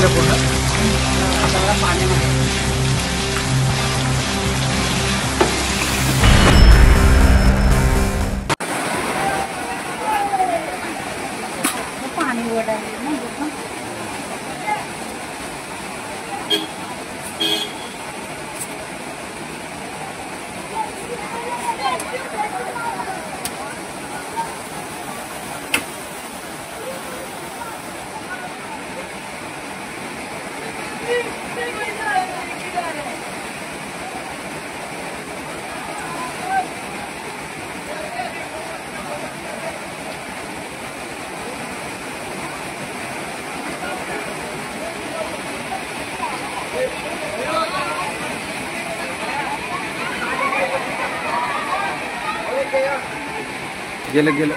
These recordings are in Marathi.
गेलं पूर्ण सगळं पाण्यामध्ये पाणी ओढायला नाही गेलं गेलं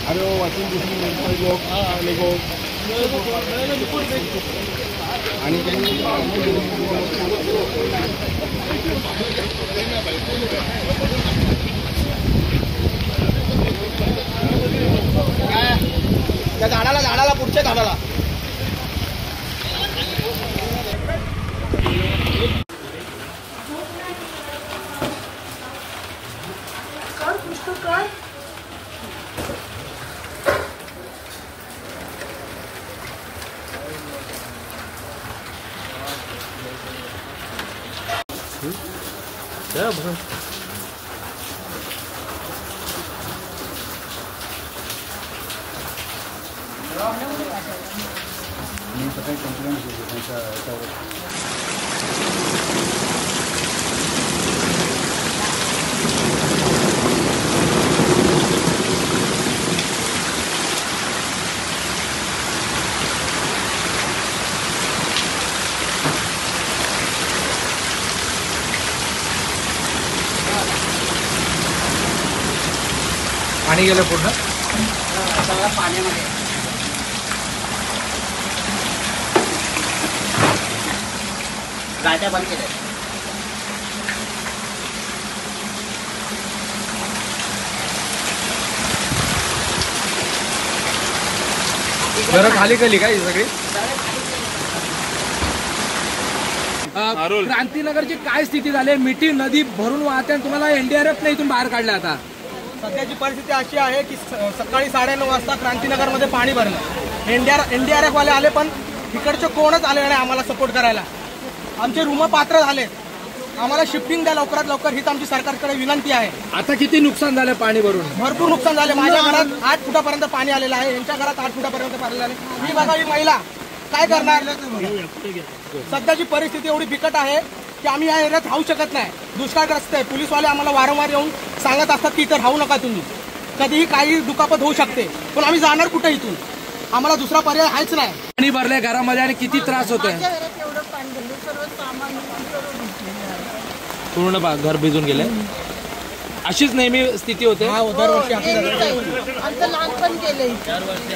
अरे वाचून आणि त्या झाडाला पुढच्या झाडाला सकाळी कंप्लेंट केली त्यांच्या याच्यावर पाणी गेलं पूर्ण सगळं पाण्यामध्ये गाड्या बंद केल्या घरं खाली खाली काय सगळी क्रांतीनगरची काय स्थिती झाली? मिठी नदी भरून वाहते आणि तुम्हाला एनडीआरएफने इथून बाहेर काढलं. आता सध्याची परिस्थिती अशी आहे की सकाळी 9:30 वाजता क्रांतीनगरमध्ये पाणी भरलं. एनडीआरएफ वाले आले पण इकडचे कोणच आले नाही आम्हाला सपोर्ट करायला. आमचे रूम पात्र झाले. आम्हाला शिफ्टिंग द्या लवकरात लवकर हीच आमची सरकारकडे विनंती आहे. आता किती नुकसान झालं पाणी भरून? भरपूर नुकसान झाले. माझ्या घरात 8 फुटापर्यंत पाणी आलेलं आहे. यांच्या घरात 8 फुटापर्यंत पाणी आले. ही बघा ही महिला काय करणार? सध्याची परिस्थिती एवढी बिकट आहे की आम्ही या एरियात राहू शकत नाही. दुष्काळग्रस्त आहे. पोलीसवाले आम्हाला वारंवार येऊन सांगत असतात की इथं राहू नका तुम्ही, कधीही काही दुखापत होऊ शकते. पण आम्ही जाणार कुठे इथून? आम्हाला दुसरा पर्याय आहेच नाही. पाणी भरले घरामध्ये आणि किती त्रास होतोय? पूर्ण घर भिजून गेले. अशीच नेहमी स्थिती होते. दरवर्षी आमचं लहानपण गेले. दरवर्षी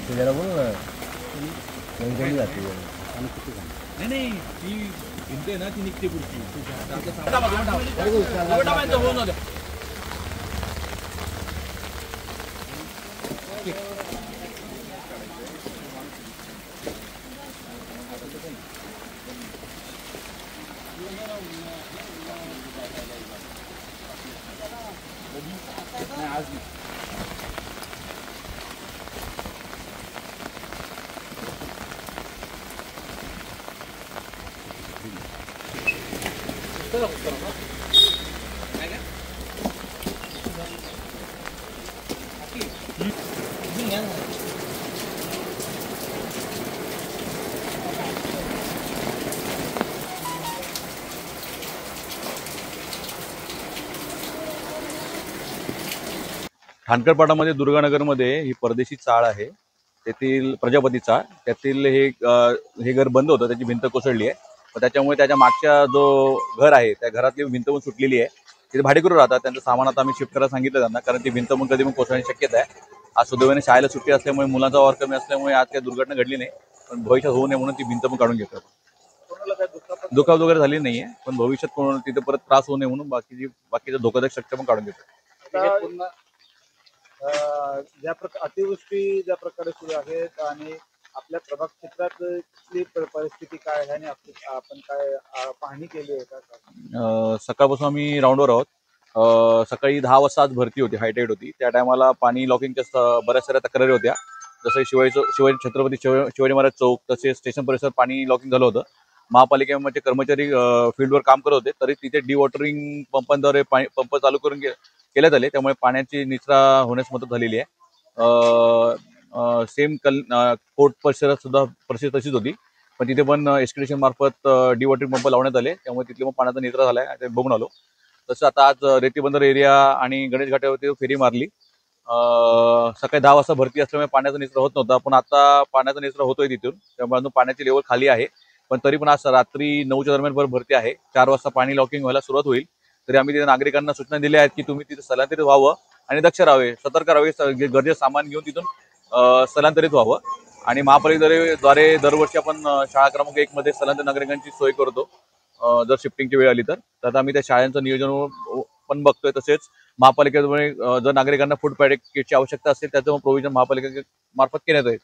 त्याला बोल ना जाते नाही ती हिंदे ना ती निघते पुढची. ठाणकरपाटामध्ये दुर्गानगरमध्ये ही परदेशी चाळ आहे, तेथील प्रजापती चाळ, त्यातील हे घर बंद होतं, त्याची भिंत कोसळली आहे. त्याच्यामुळे त्याच्या मागच्या जो घर आहे त्या घरातली भिंत पण सुटलेली आहे. तिथे भाडेकरू राहतात, त्यांचं सामान आता आम्ही शिफ्ट करायला सांगितलं त्यांना, कारण ती भिंत पण कधी पण कोसळण्याची शक्यता आहे. आज सुदैवाने शाळेला सुट्टी असल्यामुळे मुलांचा वावर कमी असल्यामुळे आज काही दुर्घटना घडली नाही, पण भविष्यात होऊ नये म्हणून ती भिंत पण काढून घेतात. दुखापत वगैरे झाली नाहीये, पण भविष्यात कोण तिथे परत त्रास होऊ नये म्हणून बाकीचं धोकादायक शक्य पण काढून घेतात. अतिवृष्टी ज्या प्रकारे सुरू आहेत आणि आपल्या प्रभाग क्षेत्रातली परिस्थिती काय आहे आणि आपण काय पाहणी केली आहे का? सकाळपासून आम्ही राऊंडवर आहोत. सकाळी 10 वाजता आज भरती होती, हायटाईट होती. त्या टायमाला पाणी लॉकिंगच्या बऱ्याच साऱ्या तक्रारी होत्या. जसं शिवाजी छत्रपती शिवाजी महाराज चौक तसेच स्टेशन परिसर पाणी लॉकिंग झालं होतं. महापालिकेमध्ये कर्मचारी फील्डवर काम करत होते, तरी तिथे डिवॉटरिंग पंपांद्वारे पंप चालू करून केल्यात आले, त्यामुळे पाण्याची निचरा होण्यास मदत झालेली आहे. सेम कोर्ट परिसरात सुद्धा परिस्थिती तशीच होती, पण तिथे पण एस्टिमेशन मार्फत डिवॉटरिंग पंप लावण्यात आले, त्यामुळे तिथले पण पाण्याचा निचरा झाला आहे, ते बघून आलो. तसं आता आज रेतीबंदर एरिया आणि गणेश घाटावरती फेरी मारली. सकाळी 10 वाजता भरती असल्यामुळे पाण्याचा निचरा होत नव्हता, पण आता पाण्याचा निचरा होतोय तिथून, त्यामुळे अजून पाण्याची लेवल खाली आहे. पण तरी पण आज रात्री 9च्या दरम्यान भरती आहे. 4 वाजता पाणी लॉकिंग व्हायला सुरुवात होईल. तरी आम्ही तिथे नागरिकांना सूचना दिल्या आहेत की तुम्ही तिथे स्थलांतरित व्हावं आणि दक्ष राहावे, सतर्क राहावे, गरजेचं सामान घेऊन तिथून स्थलांतरित व्हावं. आणि महापालिकेद्वारे दरवर्षी आपण शाळा क्रमांक 1 मध्ये स्थलांतरित नागरिकांची सोय करतो. जर शिफ्टिंगची वेळ आली तर आम्ही त्या शाळांचं नियोजन पण बघतोय. तसेच महापालिकेद्वारे जर नागरिकांना फूड पॅकेट किटची आवश्यकता असेल त्याचं प्रोव्हिजन महापालिके मार्फत करण्यात येईल.